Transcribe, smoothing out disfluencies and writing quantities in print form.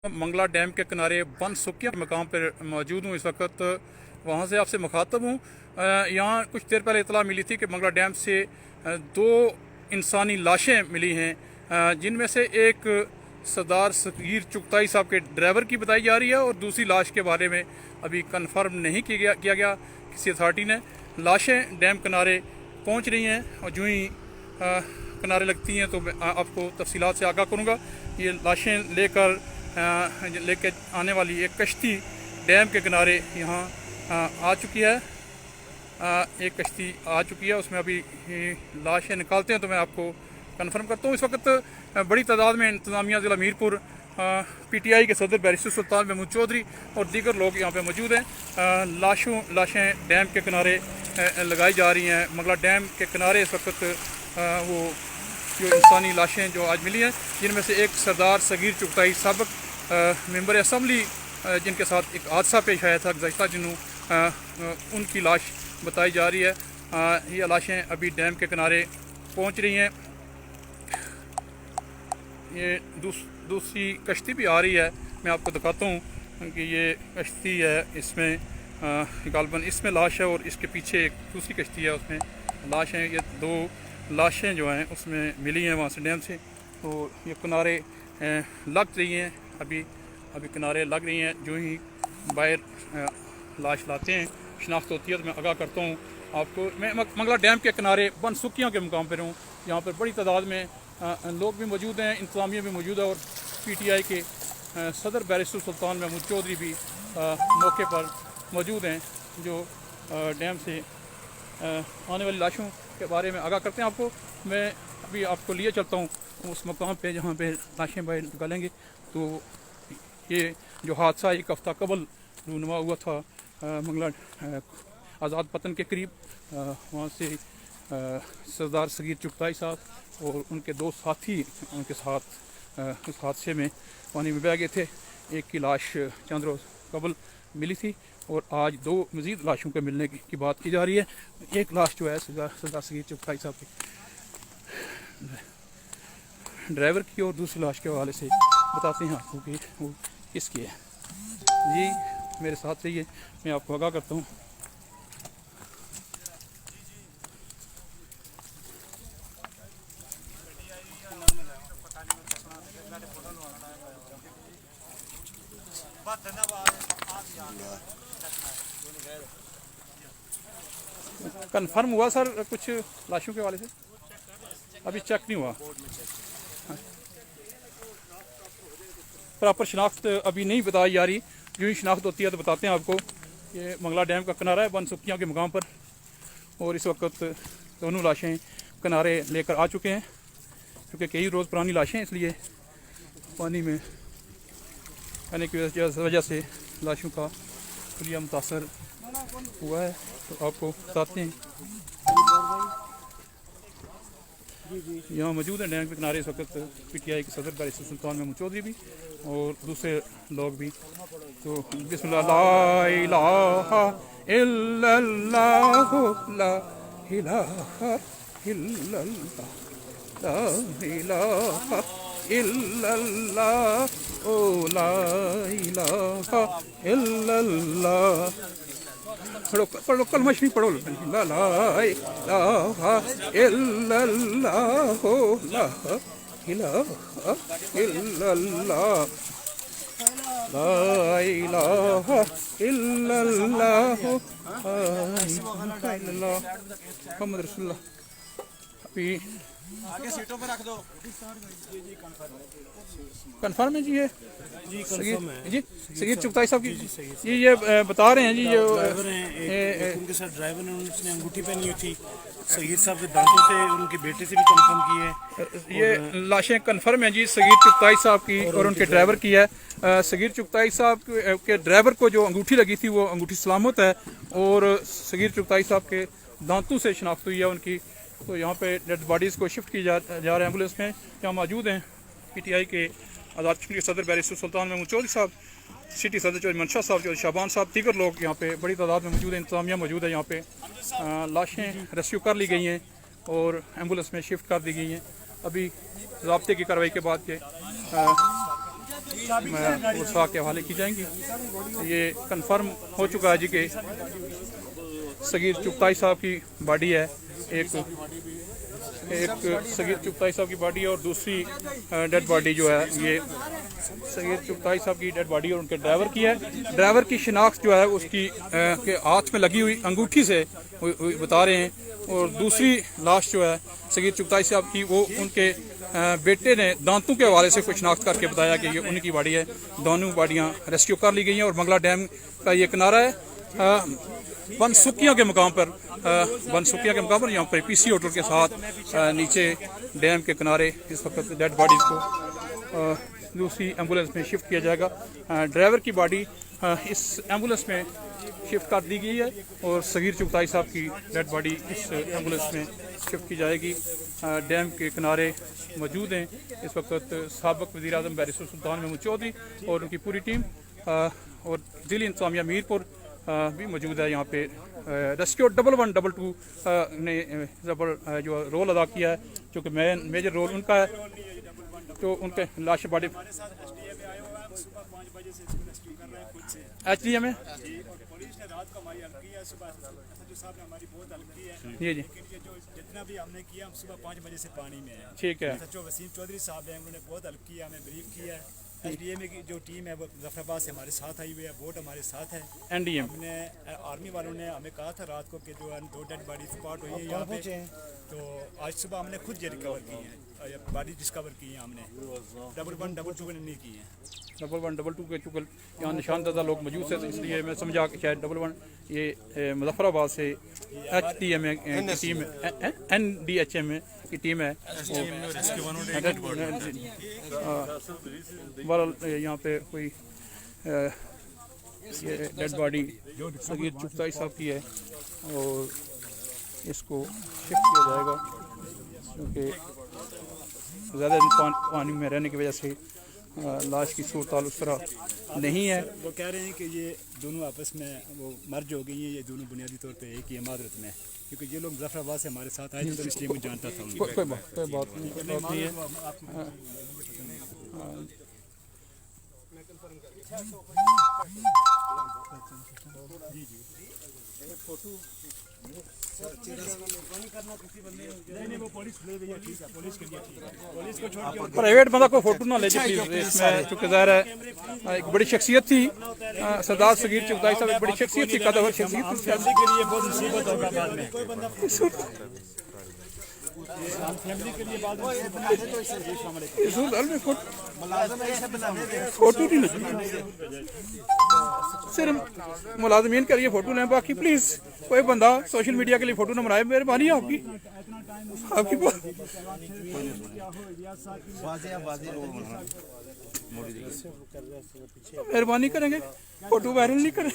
Mangla dam के किनारे बन सुकिया मकाम पर मौजूद हूँ इस वक्त। वहाँ से आपसे मुखातब हूँ। यहाँ कुछ देर पहले इतला मिली थी कि मंगला डैम से दो इंसानी लाशें मिली हैं, जिनमें से एक सरदार सगीर चुगताई साहब के ड्राइवर की बताई जा रही है और दूसरी लाश के बारे में अभी कंफर्म नहीं किया गया किसी अथॉरिटी ने। लाशें डैम किनारे पहुँच रही हैं और जो ही किनारे लगती हैं तो मैं आपको तफसीलात से आगाह करूँगा। ये लाशें लेकर आने वाली एक कश्ती डैम के किनारे यहाँ आ चुकी है। एक कश्ती आ चुकी है, उसमें अभी लाशें निकालते हैं तो मैं आपको कन्फर्म करता हूँ। इस वक्त बड़ी तादाद में इंतज़ामिया ज़िला मीरपुर, PTI के सदर बैरिस्टर सुल्तान महमूद चौधरी और दीगर लोग यहाँ पे मौजूद हैं। लाशें डैम के किनारे लगाई जा रही हैं। मंगला डैम के किनारे इस वक्त वो जो इंसानी लाशें जो आज मिली हैं, जिनमें से एक सरदार सगीर चुगताई साबिक मेंबर असम्बली जिनके साथ एक हादसा पेश आया था गुज़श्ता दिनों, उनकी लाश बताई जा रही है। ये लाशें अभी डैम के किनारे पहुंच रही हैं। ये दूसरी कश्ती भी आ रही है, मैं आपको दिखाता हूँ कि ये कश्ती है, इसमें गालबन इसमें लाश है और इसके पीछे एक दूसरी कश्ती है, उसमें लाश हैं। ये दो लाशें जो हैं उसमें मिली हैं वहाँ से डैम से। तो ये किनारे लग रही हैं, अभी किनारे लग रही हैं। जो ही बाहर लाश लाते हैं, शिनाख्त होती है तो मैं आगाह करता हूँ आपको। मैं मंगला डैम के किनारे बन सुकिया के मुकाम पर हूँ। यहाँ पर बड़ी तादाद में लोग भी मौजूद हैं, इंतज़ामिया भी मौजूद है और PTI के सदर बैरिस्टर सुल्तान महमूद चौधरी भी मौके पर मौजूद हैं, जो डैम से आने वाली लाशों के बारे में आगाह करते हैं आपको। मैं अभी आपको लिए चलता हूँ उस मकाम पे जहाँ पे लाशें बाहर निकालेंगे। तो ये जो हादसा एक हफ़्ता कबल रूनुमा हुआ था मंगला आज़ाद पतन के करीब, वहाँ से सरदार सगीर चुगताई साहब और उनके दो साथी उनके साथ उस हादसे में पानी में बह गए थे। एक की लाश चंद रोज़ कबल मिली थी और आज दो मज़ीद लाशों के मिलने की बात की जा रही है। एक लाश जो है सरदार सगीर चुगताई साहब के ड्राइवर की और दूसरी लाश के हवाले से बताते हैं आपको कि वो किसकी है। जी मेरे साथ रहिए, मैं आपको आगाह करता हूँ। कन्फर्म हुआ सर कुछ लाशों के हवाले से? अभी चेक नहीं हुआ, प्रॉपर शनाख्त अभी नहीं बताई जा रही। जो ही शनाख्त होती है तो बताते हैं आपको। ये मंगला डैम का किनारा है बन सुकिया के मुकाम पर और इस वक्त दोनों लाशें किनारे लेकर आ चुके हैं, क्योंकि कई रोज़ पुरानी लाशें हैं, इसलिए पानी में आने की वजह से लाशों का खुलिया मुतासर हुआ है। तो आपको बताते हैं यहाँ मौजूद हैं डैम के किनारे इस वक्त PTI के सदर बैरिस्टर सुल्तान महमूद चौधरी भी और दूसरे लोग भी। तो बिस्मिल्लाह, ला इलाहा इल्लल्लाहु ला इलाहा इल्लल्लाह, ला इलाहा इल्लल्लाह, ओ ला इलाहा इल्लल्लाह। पढ़ो कलमा शरीफ पढ़ो। ला इलाहा इल्लल्लाह, ला इलाहा इल्लल्लाह, ला इलाहा इल्लल्लाह, मुहम्मद रसूलुल्लाह। अभी आगे सीटों पर रख दो। कन्फर्म है जी, ये जी कंफर्म है जी सगीर चुगताई साहब की जी ये बता रहे हैं जी, जो ड्राइवर हैं उनके साथ ड्राइवर ने उसने अंगूठी पहनी हुई थी। सगीर साहब के दांतों से उनके बेटे से भी कंफर्म की है। ये लाशें कन्फर्म हैं जी सगीर चुगताई साहब की और उनके ड्राइवर की है। सगीर चुगताई साहब के ड्राइवर को जो अंगूठी लगी थी वो अंगूठी सलामत है और सगीर चुगताई साहब के दांतों से शनाख्त हुई है उनकी। तो यहाँ पे डेड बॉडीज़ को शिफ्ट की जा रहे हैं एम्बुलेंस में। यहाँ मौजूद हैं PTI के आज़ाद के सदर बैरिस्टर सुल्तान महमूद चौधरी साहब, सिटी सदर चौधरी मनशा साहब, चौधरी शाबान साहब, दीगर लोग यहाँ पे बड़ी तादाद में मौजूद हैं। इंतज़ामिया मौजूद है यहाँ पे। लाशें रेस्क्यू कर ली गई हैं और एम्बुलेंस में शिफ्ट कर दी गई हैं। अभी ज़ाब्ते की कार्रवाई के बाद के उर्सा के हवाले की जाएंगी। ये कंफर्म हो चुका है जी कि सगीर चुगताई साहब की बॉडी है, एक सगीर चुगताई साहब की बॉडी है और दूसरी डेड बॉडी जो है ये सगीर चुगताई साहब की डेड बॉडी और उनके ड्राइवर की है। ड्राइवर की शिनाख्त जो है उसकी के हाथ में लगी हुई अंगूठी से बता रहे हैं, और दूसरी लाश जो है सगीर चुगताई साहब की वो उनके बेटे ने दांतों के हवाले से कुछ शिनाख्त करके बताया कि ये उनकी बॉडी है। दोनों बॉडियाँ रेस्क्यू कर ली गई हैं और मंगला डैम का ये किनारा है बनसुकिया के मुकाम पर, यहाँ पर पीसी होटल के साथ नीचे डैम के किनारे इस वक्त डेड बॉडीज को दूसरी एम्बुलेंस में शिफ्ट किया जाएगा। ड्राइवर की बॉडी इस एम्बुलेंस में शिफ्ट कर दी गई है और सगीर चुगताई साहब की डेड बॉडी इस एम्बुलेंस में शिफ्ट की जाएगी। डैम के किनारे मौजूद हैं इस वक्त साबिक़ वज़ीर-ए-आज़म बैरिस्टर सुल्तान महमूद चौधरी और उनकी पूरी टीम, और ज़िली इंतज़ामिया मीरपुर भी मौजूद है। यहाँ पे रेस्क्यू 1112 ने जो रोल अदा किया है, चूँकि मेजर रोल उनका है, तो उनके लाश बॉडी HDM में जी जी जितना भी हमने किया, हम सुबह 5 बजे से पानी में है। ठीक है। जो वसीम चौधरी साहब हैं उन्होंने बहुत हेल्प किया, हमें ब्रीफ किया है। एसडीएम की जो टीम है वो जफराबाद से हमारे साथ आई हुई है, बोट हमारे साथ है। NDM हमने आर्मी वालों ने हमें कहा था रात को कि जो 2 डेड बॉडी स्पॉट हुई है यहाँ पे, तो आज सुबह हमने खुद ये रिकवर की है, बॉडी डिस्कवर की है हमने। 1112 ने नहीं की है। 1112 के चूँकि यहाँ निशानददा लोग मौजूद थे, तो इसलिए मैं समझा कि शायद 11 ये मुजफ्फराबाद से HDM की टीम NDHM की टीम है। यहाँ पे कोई ये डेड बॉडी सगीर चुगताई साहब की है और इसको शिफ्ट किया जाएगा, क्योंकि ज़्यादा दिन पानी में रहने की वजह से लाश की सूरत उस तरह नहीं है। वो कह रहे हैं कि ये दोनों आपस में वो मर्ज हो गई है, ये दोनों बुनियादी तौर पे एक ही इमारत में, क्योंकि ये लोग जफराबाद से हमारे साथ आए थे, तो इसलिए मुझे जानता था। कोई बात नहीं है। नहीं, वो पुलिस ले गई है, ठीक है, पुलिस के लिए ठीक है, पुलिस को छोड़ के प्राइवेट बंदा कोई फोटो ना ले जाए प्लीज। इसमें चूँकि ज़ाहिर है एक बड़ी शख्सियत थी सरदार सगीर चुगताई साहब, एक बड़ी शख्सियत थी, कदर शख्सियत थी। फैमिली के लिए बहुत मुसीबत होगा बाद में। फैमिली के लिए बाद में फोटो नहीं लगी, सिर्फ मुलाजमीन के लिए फोटो लें, बाकी प्लीज कोई बंदा सोशल मीडिया के लिए फोटो न बनाए। मेहरबानी है आपकी मेहरबानी करेंगे, फोटो वायरल नहीं करें।